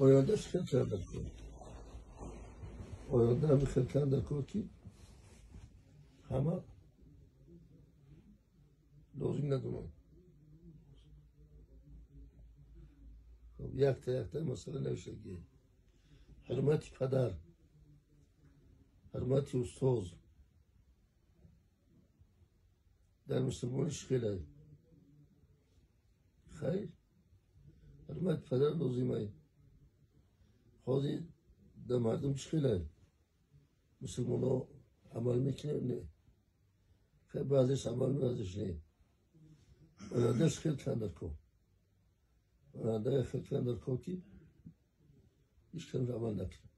آیندهش خیلی کرده کن. آینده همین خیلی کرده کن که همه لازم ندونم. خب یک تا مسئله نوشتگی، حرمت پدر، حرمت استاد در مسلمانش خیلی خیر. حرمت پدر لازمه. خواهی در مردم خیلی مسلمان ها عمل میکنه نه، خیلی بعضیش عمل بعضیش نه. آیندهش خیلی کندر کن، آینده خیلی کندر کن که هیچ کم عمل نکنه.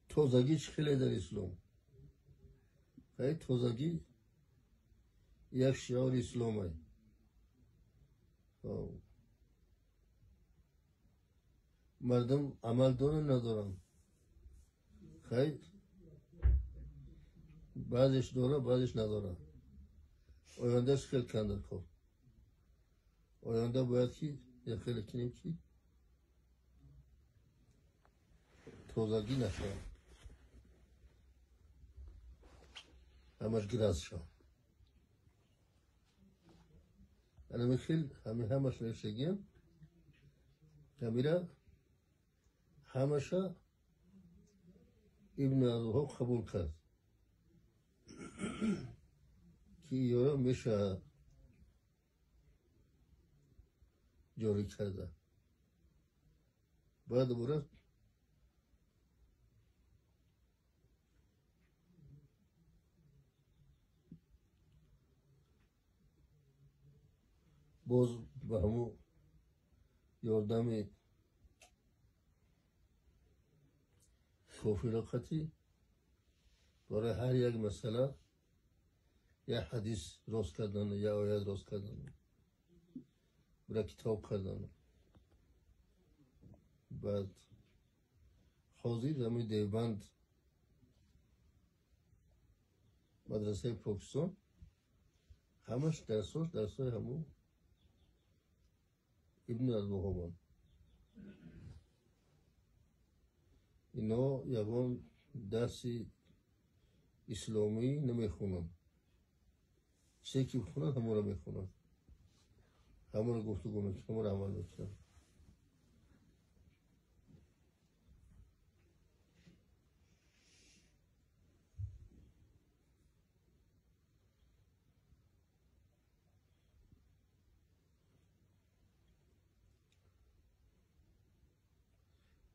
تازگیش خیلی در اسلام، خیلی تازگی یک شعار اسلامه. مردم عمل دارن ندارن، خیلی بعضش داره بعضش نداره. آیندهش خیلی کندر کن. آینده باید که یک خیلی کنیم که تازگی نشد، همش گراز شد. انا خیلی همش نوشتگیم همیره همشه ابن الوهاب قبول کرد که یارا میشه جاری کرده. بعد برد باز به همون یاردم توفیقاتی برای هر یک مسئله یا حدیث راست کردن یا آیت راست کردن، برای کتاب کردن. بعد حاضر همین دیوبند مدرسه پاکستان همش درسای همون ابن الوهاب. اینا یکان درسی اسلامی نمیخونن، چه که بخونن همون رو میخونن، همون رو گفتگو میکنن، همون رو عمل میکنن.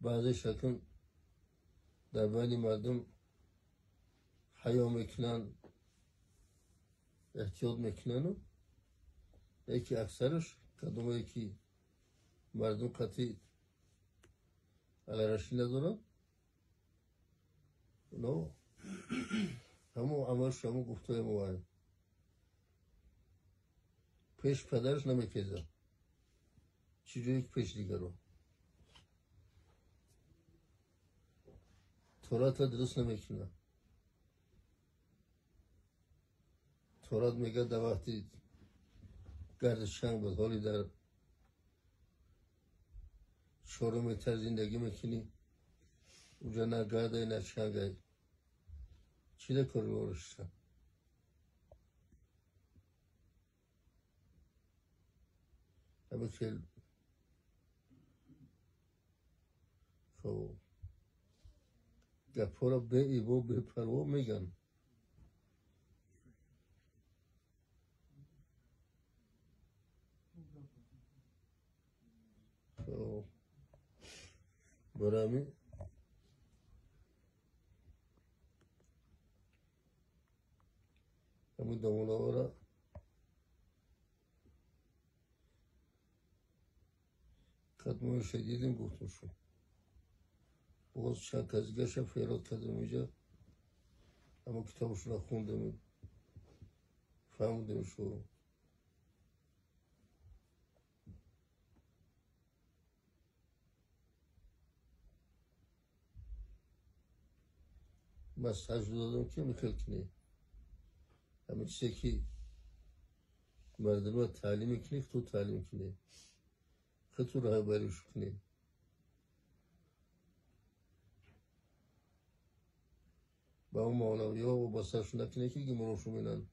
بعضی شکن در بین مردم حیا میکنن، احتیاط میکنن. یکی اکثرش کدومه که مردم قطعی علارشی ندارن، اونا همون عملش همون گفته موارد پیش پدرش نمیکیزن، چجوری که پیش دیگر رو تورات درست نمیکنن. تورات میگه در وقتی گردش چنگ بود، حالی در 4 متر زندگی میکنی اونجا نه گرده نه چنگه، چی ده کاری بارشتن؟ همه که خب گپا را به ایبو به پروا میگن. خب برای همین دامونه ها را خدمه شدیدیم گفتم شد. باز چند کزگرش هم فیراد کردم اینجا، اما کتابشون را خوندم فهمودم شد. مساج دادم که میخیل کنی همین چیزی که مردم تعلیم کنی تو تعلیم کنی خطور های بریش کنی با اون معنوی ها و بسرشون نکنی که گمروشو مینن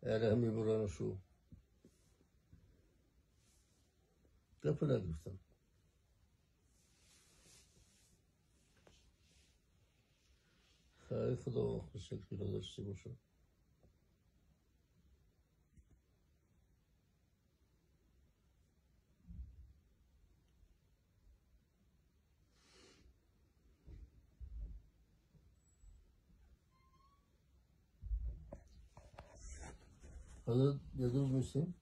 اره همی برانشو گپ نگفتم خیلی خدا شکری را داشته باشه حالا یه روز میشیم